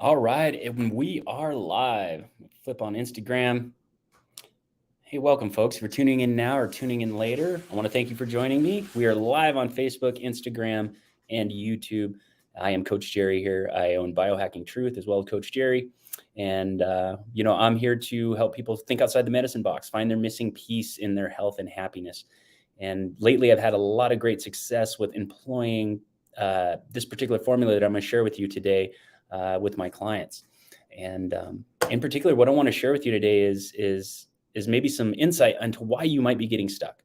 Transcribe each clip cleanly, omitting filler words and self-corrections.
All right, and we are live. Flip on Instagram. Hey, welcome, folks. If you're tuning in now or tuning in later, I want to thank you for joining me. We are live on Facebook, Instagram, and YouTube. I am Coach Jerry here. I own Biohacking Truth as well as Coach Jerry. And, I'm here to help people think outside the medicine box, find their missing piece in their health and happiness. And lately, I've had a lot of great success with employing this particular formula that I'm going to share with you today with my clients. And in particular, what I want to share with you today is maybe some insight into why you might be getting stuck.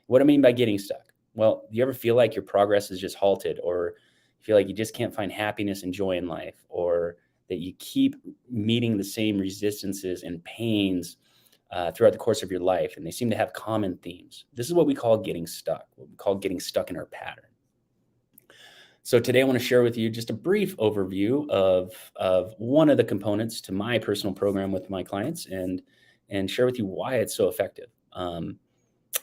What I mean by getting stuck? Well, do you ever feel like your progress is just halted, or feel like you just can't find happiness and joy in life, or that you keep meeting the same resistances and pains throughout the course of your life, and they seem to have common themes? This is what we call getting stuck, what we call getting stuck in our pattern. So today I want to share with you just a brief overview of one of the components to my personal program with my clients, and share with you why it's so effective.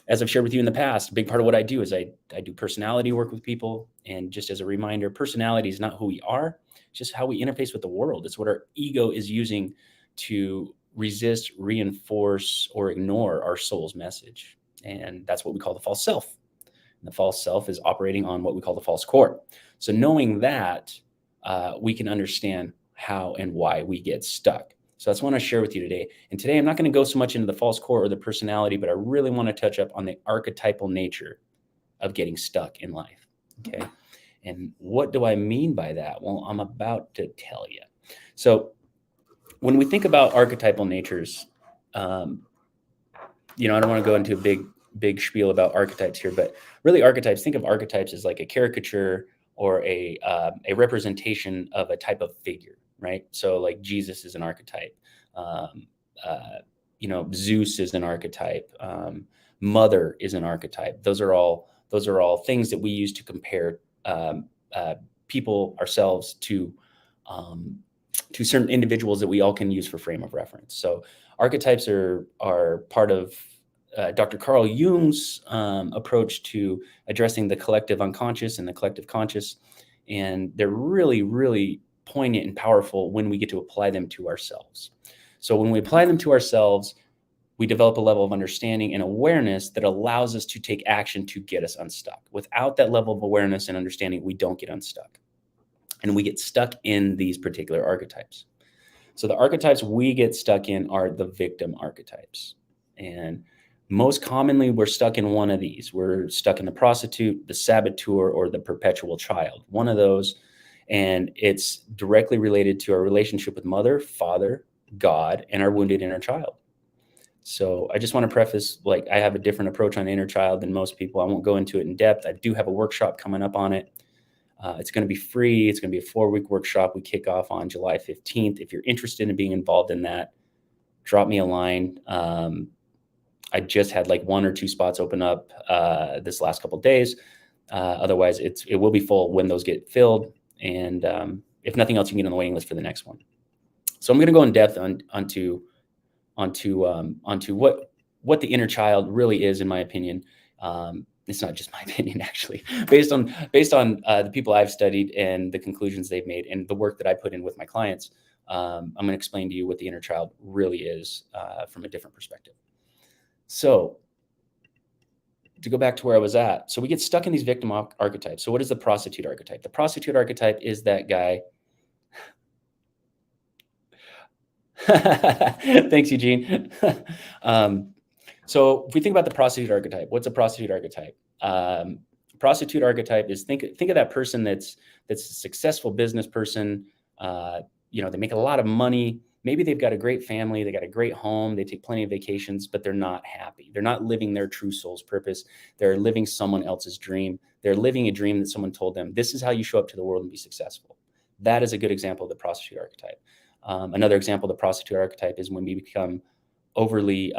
As I've shared with you in the past, a big part of what I do is I do personality work with people. And just as a reminder, personality is not who we are, it's just how we interface with the world. It's what our ego is using to resist, reinforce, or ignore our soul's message. And that's what we call the false self. And the false self is operating on what we call the false core. So knowing that, we can understand how and why we get stuck. So that's what I want to share with you today. And today I'm not going to go so much into the false core or the personality, but I really want to touch up on the archetypal nature of getting stuck in life. Okay. And what do I mean by that? Well, I'm about to tell you. So when we think about archetypal natures, I don't want to go into a big spiel about archetypes here, but really archetypes, think of archetypes as like a caricature or a representation of a type of figure, right? So like Jesus is an archetype. Zeus is an archetype. Mother is an archetype. Those are all things that we use to compare people, ourselves, to certain individuals that we all can use for frame of reference. So archetypes are part of Dr. Carl Jung's approach to addressing the collective unconscious and the collective conscious. And they're really, really poignant and powerful when we get to apply them to ourselves. So when we apply them to ourselves, we develop a level of understanding and awareness that allows us to take action to get us unstuck. Without that level of awareness and understanding, we don't get unstuck. And we get stuck in these particular archetypes. So the archetypes we get stuck in are the victim archetypes. And most commonly, we're stuck in one of these. We're stuck in the prostitute, the saboteur, or the perpetual child, one of those. And it's directly related to our relationship with mother, father, God, and our wounded inner child. So I just want to preface, like, I have a different approach on inner child than most people. I won't go into it in depth. I do have a workshop coming up on it. It's going to be free. It's going to be a 4-week workshop. We kick off on July 15th. If you're interested in being involved in that, drop me a line. I just had like 1 or 2 spots open up this last couple of days. Otherwise, it will be full when those get filled. And if nothing else, you can get on the waiting list for the next one. So I'm going to go in depth onto what the inner child really is, in my opinion. It's not just my opinion, actually, based on the people I've studied and the conclusions they've made and the work that I put in with my clients. I'm going to explain to you what the inner child really is from a different perspective. So to go back to where I was at, so we get stuck in these victim archetypes. So what is the prostitute archetype? The prostitute archetype is that guy. Thanks, Eugene. So if we think about the prostitute archetype, what's a prostitute archetype? Prostitute archetype is think of that person that's a successful business person. They make a lot of money. Maybe they've got a great family, they got a great home, they take plenty of vacations, but they're not happy. They're not living their true soul's purpose. They're living someone else's dream. They're living a dream that someone told them, this is how you show up to the world and be successful. That is a good example of the prostitute archetype. Another example of the prostitute archetype is when we become overly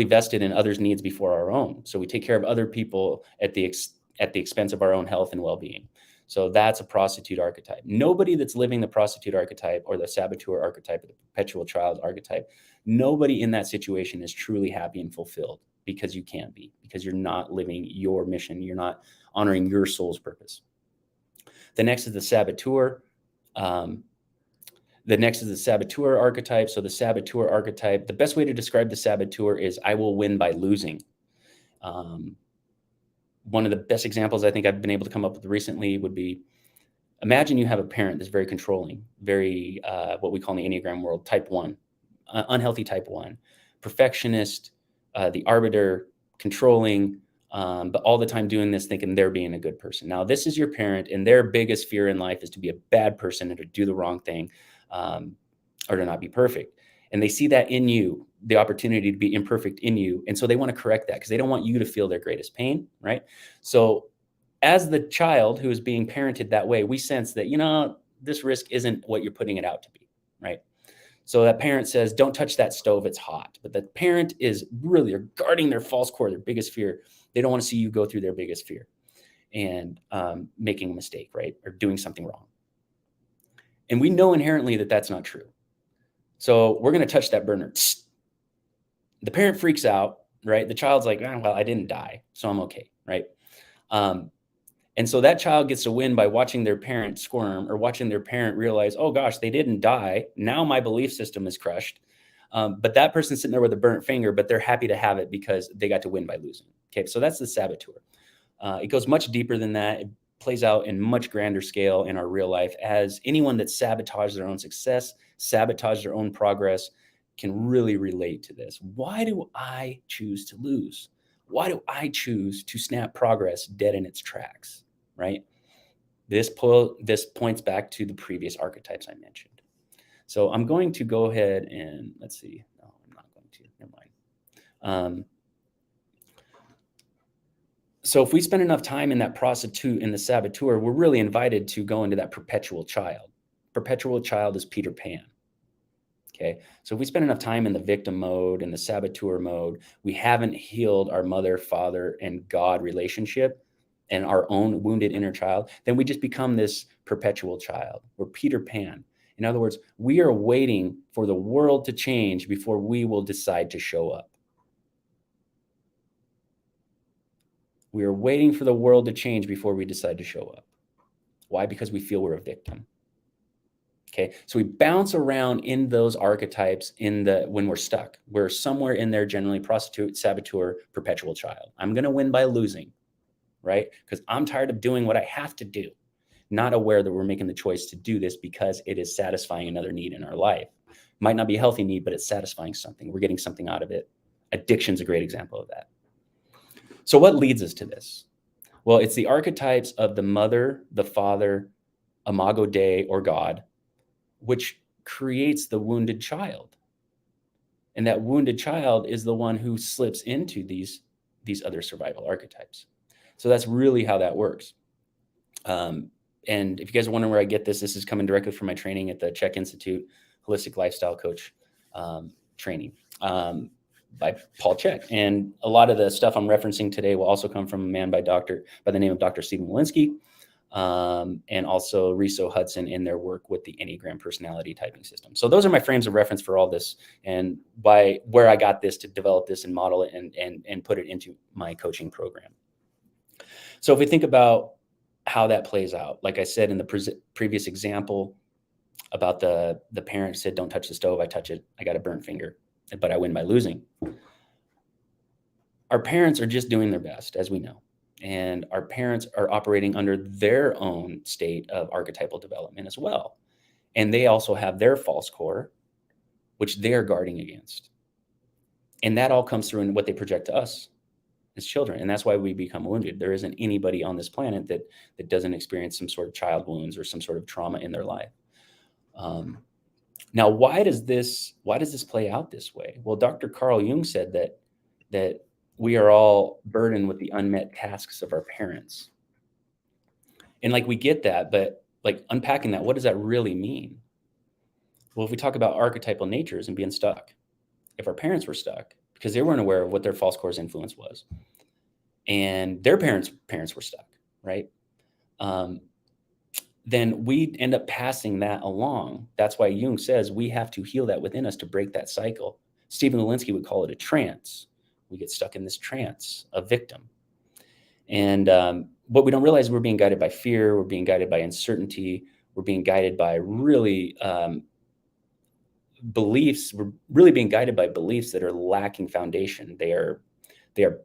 vested in others' needs before our own. So we take care of other people at the expense of our own health and well-being. So that's a prostitute archetype. Nobody that's living the prostitute archetype or the saboteur archetype or the perpetual child archetype, nobody in that situation is truly happy and fulfilled, because you can't be, because you're not living your mission. You're not honoring your soul's purpose. The next is the saboteur. The next is the saboteur archetype. So the saboteur archetype, the best way to describe the saboteur is I will win by losing. One of the best examples I think I've been able to come up with recently would be, imagine you have a parent that's very controlling, very what we call in the Enneagram world, type 1, unhealthy type 1, perfectionist, the arbiter, controlling, but all the time doing this, thinking they're being a good person. Now, this is your parent, and their biggest fear in life is to be a bad person and to do the wrong thing, or to not be perfect. And they see that in you, the opportunity to be imperfect in you. And so they want to correct that because they don't want you to feel their greatest pain, right? So as the child who is being parented that way, we sense that, this risk isn't what you're putting it out to be, right? So that parent says, don't touch that stove, it's hot. But the parent is really guarding their false core, their biggest fear. They don't want to see you go through their biggest fear and making a mistake, right? Or doing something wrong. And we know inherently that that's not true. So we're going to touch that burner. The parent freaks out, right? The child's like, well, I didn't die, so I'm okay, right? And so that child gets to win by watching their parent squirm or watching their parent realize, oh gosh, they didn't die. Now my belief system is crushed. But that person's sitting there with a burnt finger, but they're happy to have it because they got to win by losing. Okay, so that's the saboteur. It goes much deeper than that. It plays out in much grander scale in our real life, as anyone that sabotages their own success, sabotages their own progress, can really relate to this. Why do I choose to lose? Why do I choose to snap progress dead in its tracks, right? This points back to the previous archetypes I mentioned. So I'm going to go ahead and let's see. No, I'm not going to. Never mind. So if we spend enough time in that prostitute and the saboteur, we're really invited to go into that perpetual child. Perpetual child is Peter Pan. Okay, so if we spend enough time in the victim mode and the saboteur mode, we haven't healed our mother, father, and God relationship and our own wounded inner child, then we just become this perpetual child. We're Peter Pan. In other words, we are waiting for the world to change before we will decide to show up. We are waiting for the world to change before we decide to show up. Why? Because we feel we're a victim. Okay, so we bounce around in those archetypes when we're stuck. We're somewhere in there, generally prostitute, saboteur, perpetual child. I'm going to win by losing, right? Because I'm tired of doing what I have to do, not aware that we're making the choice to do this because it is satisfying another need in our life. Might not be a healthy need, but it's satisfying something. We're getting something out of it. Addiction's a great example of that. So what leads us to this? Well, it's the archetypes of the mother, the father, imago Dei, or God, which creates the wounded child. And that wounded child is the one who slips into these other survival archetypes. So that's really how that works. And if you guys are wondering where I get this is coming directly from my training at the Czech Institute Holistic Lifestyle Coach training by Paul Czech. And a lot of the stuff I'm referencing today will also come from a man by the name of Dr. Stephen Walensky. And also Riso Hudson in their work with the Enneagram personality typing system. So those are my frames of reference for all this and where I got this to develop this and model it and put it into my coaching program. So if we think about how that plays out, like I said in the previous example about the parent said, don't touch the stove, I touch it, I got a burnt finger, but I win by losing. Our parents are just doing their best, as we know. And our parents are operating under their own state of archetypal development as well. And they also have their false core, which they're guarding against. And that all comes through in what they project to us as children. And that's why we become wounded. There isn't anybody on this planet that doesn't experience some sort of child wounds or some sort of trauma in their life. Now, why does this play out this way? Well, Dr. Carl Jung said that we are all burdened with the unmet tasks of our parents. And we get that, but unpacking that, what does that really mean? Well, if we talk about archetypal natures and being stuck, if our parents were stuck because they weren't aware of what their false core's influence was, and their parents were stuck, right? Then we end up passing that along. That's why Jung says we have to heal that within us to break that cycle. Stephen Walensky would call it a trance. We get stuck in this trance, a victim. And what we don't realize, we're being guided by fear. We're being guided by uncertainty. We're being guided by really beliefs, we're really being guided by beliefs that are lacking foundation. They are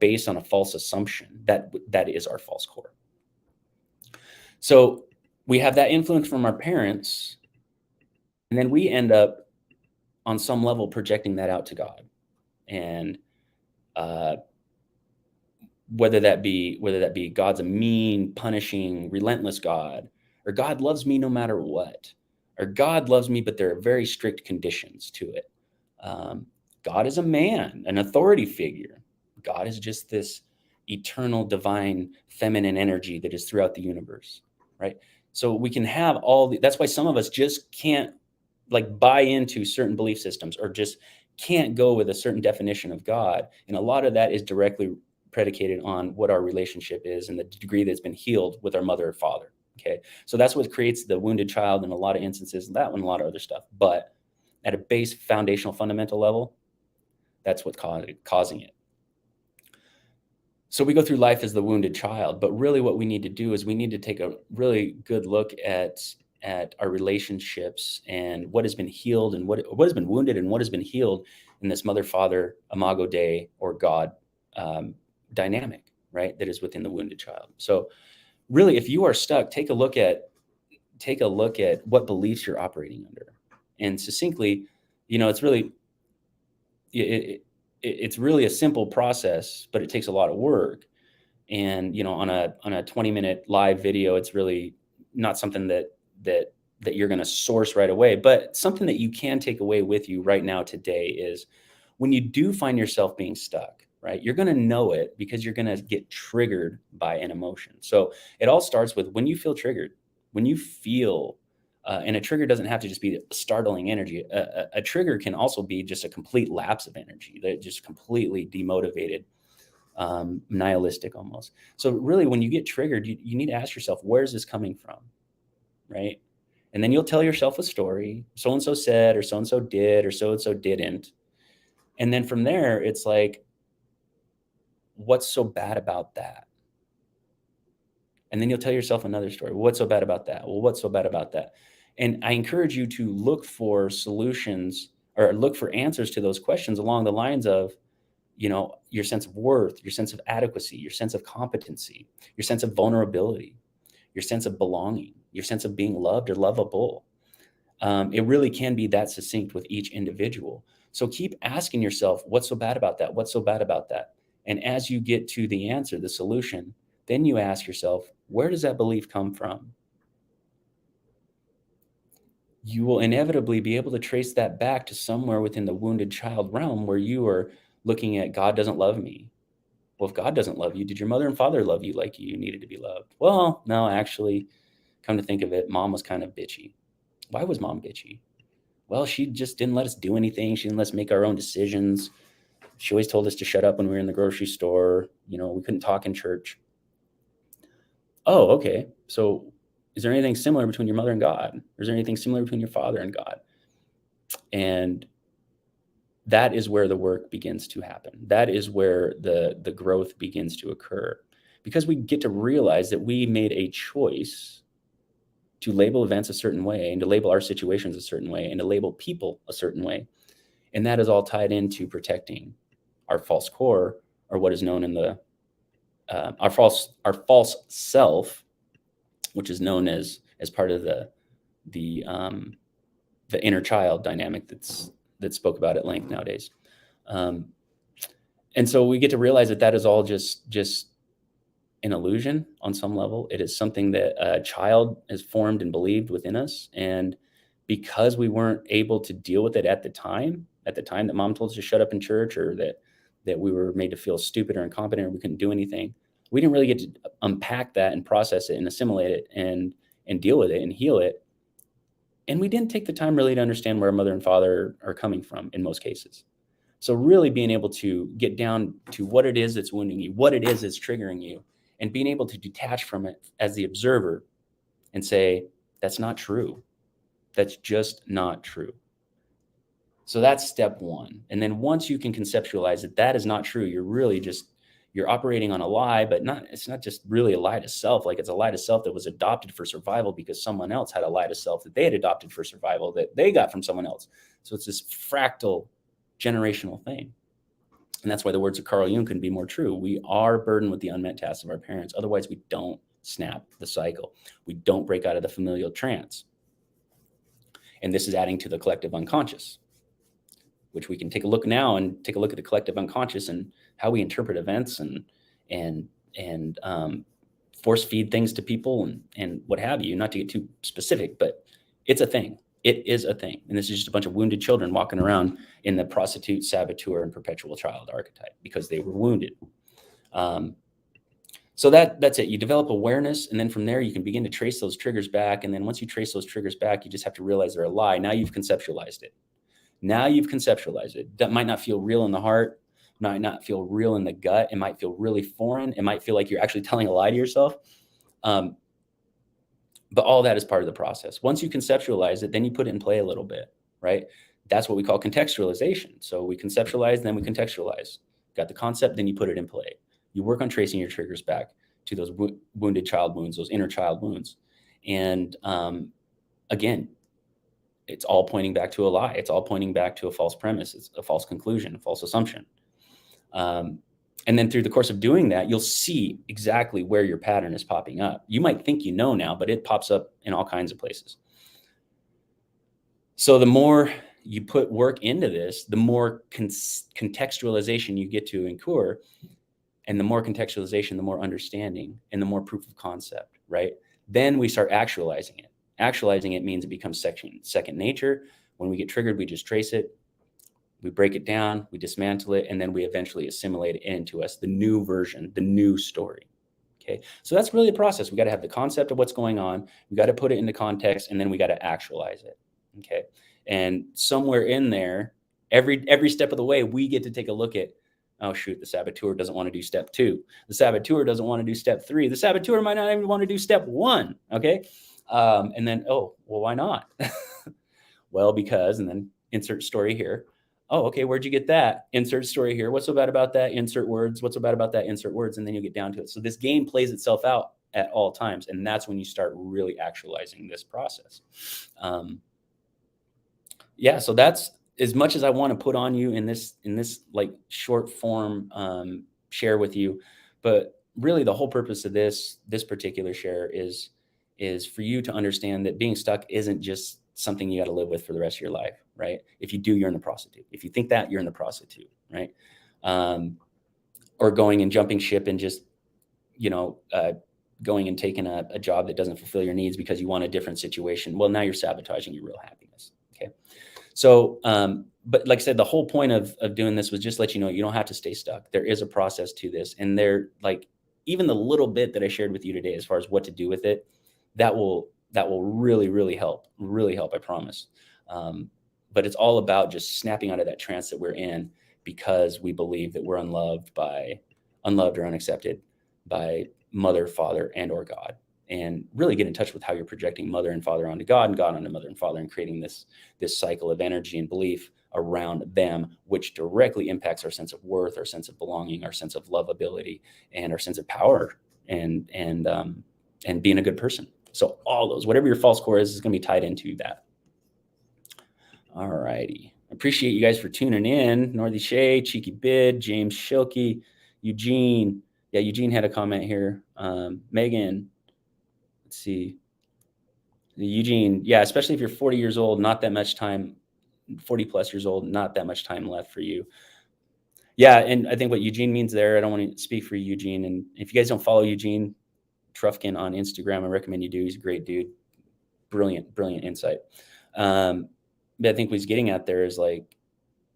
based on a false assumption that is our false core. So we have that influence from our parents, and then we end up on some level projecting that out to God. And whether that be God's a mean, punishing, relentless God, or God loves me no matter what, or God loves me, but there are very strict conditions to it. God is a man, an authority figure. God is just this eternal, divine, feminine energy that is throughout the universe, right? So we can have that's why some of us just can't like buy into certain belief systems, or just can't go with a certain definition of God. And a lot of that is directly predicated on what our relationship is and the degree that's been healed with our mother or father. Okay. So that's what creates the wounded child in a lot of instances, that one, a lot of other stuff. But at a base foundational fundamental level, that's what's causing it. So we go through life as the wounded child, but really what we need to do is we need to take a really good look at our relationships and what has been healed and what has been wounded and what has been healed in this mother-father, imago Dei, or God dynamic, right? That is within the wounded child. So really, if you are stuck, take a look at what beliefs you're operating under. And succinctly, it's really it's really a simple process, but it takes a lot of work. And on a 20-minute live video, it's really not something that you're going to source right away. But something that you can take away with you right now today is, when you do find yourself being stuck, right, you're going to know it because you're going to get triggered by an emotion. So it all starts with when you feel triggered, when you feel, and a trigger doesn't have to just be startling energy. A trigger can also be just a complete lapse of energy that just completely demotivated, nihilistic almost. So really, when you get triggered, you need to ask yourself, where's this coming from, right? And then you'll tell yourself a story. So-and-so said, or so-and-so did, or so-and-so didn't. And then from there, it's like, what's so bad about that? And then you'll tell yourself another story. What's so bad about that? Well, what's so bad about that? And I encourage you to look for solutions, or look for answers to those questions along the lines of, your sense of worth, your sense of adequacy, your sense of competency, your sense of vulnerability, your sense of belonging, your sense of being loved or lovable. It really can be that succinct with each individual. So keep asking yourself, what's so bad about that? What's so bad about that? And as you get to the answer, the solution, then you ask yourself, where does that belief come from? You will inevitably be able to trace that back to somewhere within the wounded child realm, where you are looking at, God doesn't love me. Well, if God doesn't love you, did your mother and father love you like you needed to be loved? Well, no, actually, come to think of it, mom was kind of bitchy. Why was mom bitchy? Well, she just didn't let us do anything. She didn't let us make our own decisions. She always told us to shut up when we were in the grocery store. We couldn't talk in church. Oh, okay. So is there anything similar between your mother and God? Or is there anything similar between your father and God? And that is where the work begins to happen. That is where the growth begins to occur, because we get to realize that we made a choice to label events a certain way, and to label our situations a certain way, and to label people a certain way. And that is all tied into protecting our false core, or what is known in the our false self, which is known as part of the inner child dynamic that's spoke about at length nowadays. And so we get to realize that is all just an illusion on some level. It is something that a child has formed and believed within us. And because we weren't able to deal with it at the time that mom told us to shut up in church, or that we were made to feel stupid or incompetent, or we couldn't do anything, we didn't really get to unpack that and process it and assimilate it and deal with it and heal it. And we didn't take the time really to understand where our mother and father are coming from in most cases. So really being able to get down to what it is that's wounding you, what it is that's triggering you, and being able to detach from it as the observer and say, that's not true. That's just not true. So that's step one. And then once you can conceptualize that is not true, you're you're operating on a lie, but it's not just really a lie to self. Like, it's a lie to self that was adopted for survival because someone else had a lie to self that they had adopted for survival that they got from someone else. So it's this fractal generational thing. And that's why the words of Carl Jung couldn't be more true. We are burdened with the unmet tasks of our parents. Otherwise, we don't snap the cycle. We don't break out of the familial trance. And this is adding to the collective unconscious, which we can take a look now and take a look at the collective unconscious and how we interpret events and force feed things to people and what have you. Not to get too specific, but it's a thing. It is a thing. And this is just a bunch of wounded children walking around in the prostitute, saboteur, and perpetual child archetype because they were wounded. So that's it. You develop awareness, and then from there you can begin to trace those triggers back. And then once you trace those triggers back, you just have to realize they're a lie. Now you've conceptualized it. That might not feel real in the heart, might not feel real in the gut. It might feel really foreign. It might feel like you're actually telling a lie to yourself. But all that is part of the process. Once you conceptualize it, then you put it in play a little bit, right? That's what we call contextualization. So we conceptualize, then we contextualize. Got the concept, then you put it in play. You work on tracing your triggers back to those wounded child wounds, those inner child wounds. And again, it's all pointing back to a lie. It's all pointing back to a false premise. It's a false conclusion, a false assumption. And then through the course of doing that, you'll see exactly where your pattern is popping up. You might think you know now, but it pops up in all kinds of places. So the more you put work into this, the more contextualization you get to incur. And the more contextualization, the more understanding, and the more proof of concept, right? Then we start actualizing it. Actualizing it means it becomes second nature. When we get triggered, we just trace it. We break it down, we dismantle it, and then we eventually assimilate it into us, the new version, the new story. Okay, so that's really the process. We got to have the concept of what's going on. We got to put it into context, and then we got to actualize it. Okay, and somewhere in there, every step of the way, we get to take a look at, oh shoot, the saboteur doesn't want to do step 2. The saboteur doesn't want to do step 3. The saboteur might not even want to do step 1. Okay, and then, oh, well, why not? Well, because, and then insert story here. Oh, okay, where'd you get that? Insert story here. What's so bad about that? Insert words. What's so bad about that? Insert words. And then you get down to it. So this game plays itself out at all times. And that's when you start really actualizing this process. Yeah, so that's as much as I want to put on you in this like short form share with you. But really the whole purpose of this particular share is for you to understand that being stuck isn't just something you got to live with for the rest of your life, right? If you do, you're in the prostitute. If you think that, you're in the prostitute, right? Or going and jumping ship and just, going and taking a job that doesn't fulfill your needs because you want a different situation. Well, now you're sabotaging your real happiness. Okay. So, but like I said, the whole point of doing this was just let you know, you don't have to stay stuck. There is a process to this. And there, like, even the little bit that I shared with you today, as far as what to do with it, that will really, really help, I promise. But it's all about just snapping out of that trance that we're in because we believe that we're unloved or unaccepted by mother, father, and or God. And really get in touch with how you're projecting mother and father onto God and God onto mother and father, and creating this cycle of energy and belief around them, which directly impacts our sense of worth, our sense of belonging, our sense of lovability, and our sense of power and being a good person. So all those, whatever your false core is going to be tied into that. All righty. Appreciate you guys for tuning in. Northy Shay, Cheeky Bid, James Shilkey, Eugene. Yeah, Eugene had a comment here. Megan, let's see. Eugene, yeah, especially if you're 40 years old, not that much time, 40 plus years old, not that much time left for you. Yeah, and I think what Eugene means there, I don't want to speak for Eugene. And if you guys don't follow Eugene Trufkin on Instagram, I recommend you do. He's a great dude. Brilliant insight. But I think what he's getting at there is like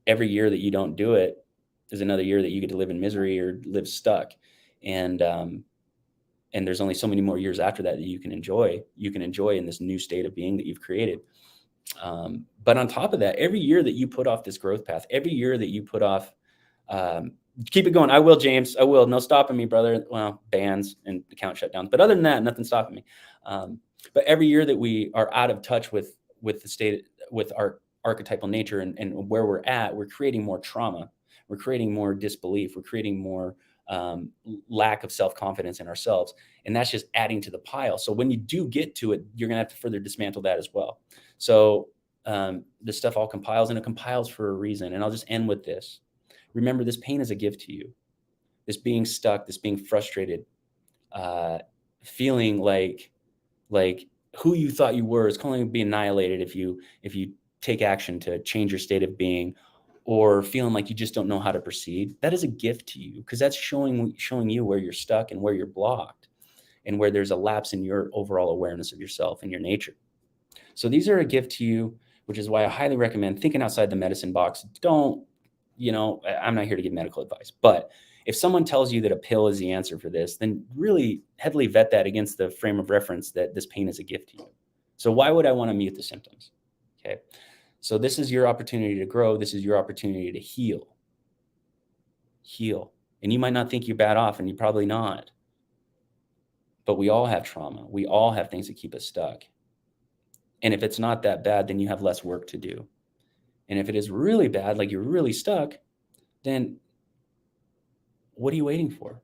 every year that you don't do it is another year that you get to live in misery or live stuck. And there's only so many more years after that you can enjoy in this new state of being that you've created. But on top of that, every year that you put off this growth path, every year that you put off, keep it going. I will, James. I will. No stopping me, brother. Well, bans and account shutdowns. But other than that, nothing stopping me. But every year that we are out of touch with the state, with our archetypal nature and where we're at, we're creating more trauma. we're creating more disbelief. We're creating more lack of self-confidence in ourselves. And that's just adding to the pile. So when you do get to it, you're going to have to further dismantle that as well. So this stuff all compiles, and it compiles for a reason. And I'll just end with this. Remember, this pain is a gift to you. This being stuck, this being frustrated, feeling like who you thought you were is going to be annihilated if you take action to change your state of being, or feeling like you just don't know how to proceed. That is a gift to you, because that's showing you where you're stuck and where you're blocked and where there's a lapse in your overall awareness of yourself and your nature. So these are a gift to you, which is why I highly recommend thinking outside the medicine box. Don't, I'm not here to give medical advice, but if someone tells you that a pill is the answer for this, then really heavily vet that against the frame of reference that this pain is a gift to you. So why would I want to mute the symptoms? Okay. So this is your opportunity to grow. This is your opportunity to heal. And you might not think you're bad off, and you're probably not. But we all have trauma. We all have things that keep us stuck. And if it's not that bad, then you have less work to do. And if it is really bad, like you're really stuck, then what are you waiting for?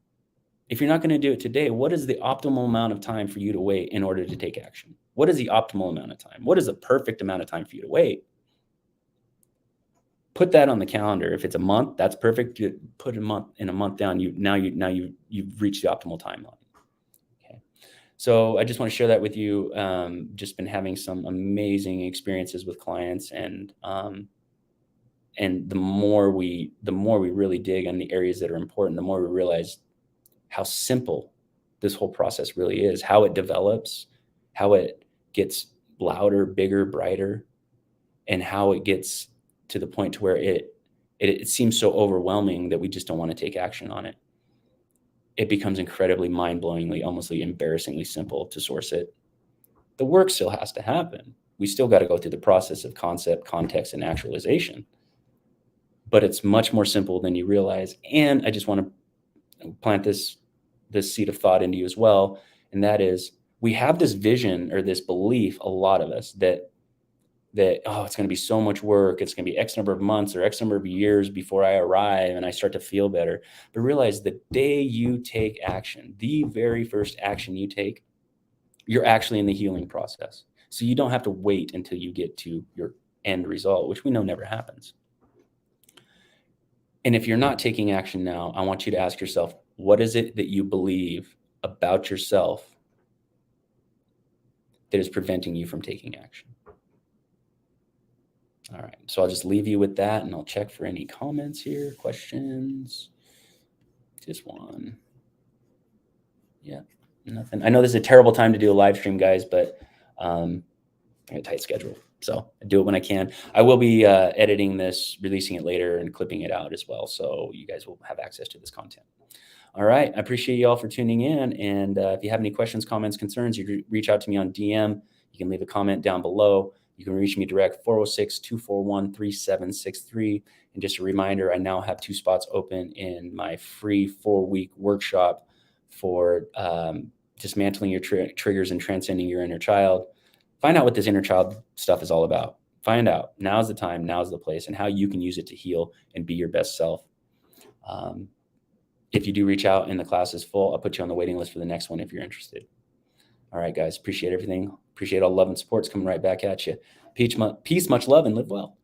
If you're not going to do it today, what is the optimal amount of time for you to wait in order to take action? What is the optimal amount of time? What is the perfect amount of time for you to wait? Put that on the calendar. If it's a month, that's perfect. You put a month down. You've reached the optimal timeline. Okay. So I just want to share that with you. Just been having some amazing experiences with clients, and the more we really dig on the areas that are important, the more we realize how simple this whole process really is, how it develops, how it gets louder, bigger, brighter, and how it gets to the point to where it seems so overwhelming that we just don't want to take action on it. It becomes incredibly mind-blowingly, almost embarrassingly simple to source it. The work still has to happen. We still got to go through the process of concept, context, and actualization. But it's much more simple than you realize. And I just want to plant this seed of thought into you as well. And that is, we have this vision or this belief, a lot of us, that it's going to be so much work. It's going to be X number of months or X number of years before I arrive and I start to feel better. But realize the day you take action, the very first action you take, you're actually in the healing process. So you don't have to wait until you get to your end result, which we know never happens. And if you're not taking action now, I want you to ask yourself, what is it that you believe about yourself that is preventing you from taking action? All right, so I'll just leave you with that, and I'll check for any comments here, questions. Just one. Yeah, nothing. I know this is a terrible time to do a live stream, guys, but I got a tight schedule, so I do it when I can. I will be editing this, releasing it later, and clipping it out as well, so you guys will have access to this content. All right, I appreciate you all for tuning in, and if you have any questions, comments, concerns, you can reach out to me on DM. You can leave a comment down below. You can reach me direct, 406-241-3763. And just a reminder, I now have 2 spots open in my free 4-week workshop for dismantling your triggers and transcending your inner child. Find out what this inner child stuff is all about. Find out. Now's the time, now's the place, and how you can use it to heal and be your best self. If you do reach out and the class is full, I'll put you on the waiting list for the next one if you're interested. All right, guys, appreciate everything. Appreciate all love and supports coming right back at you. Peace, much love, and live well.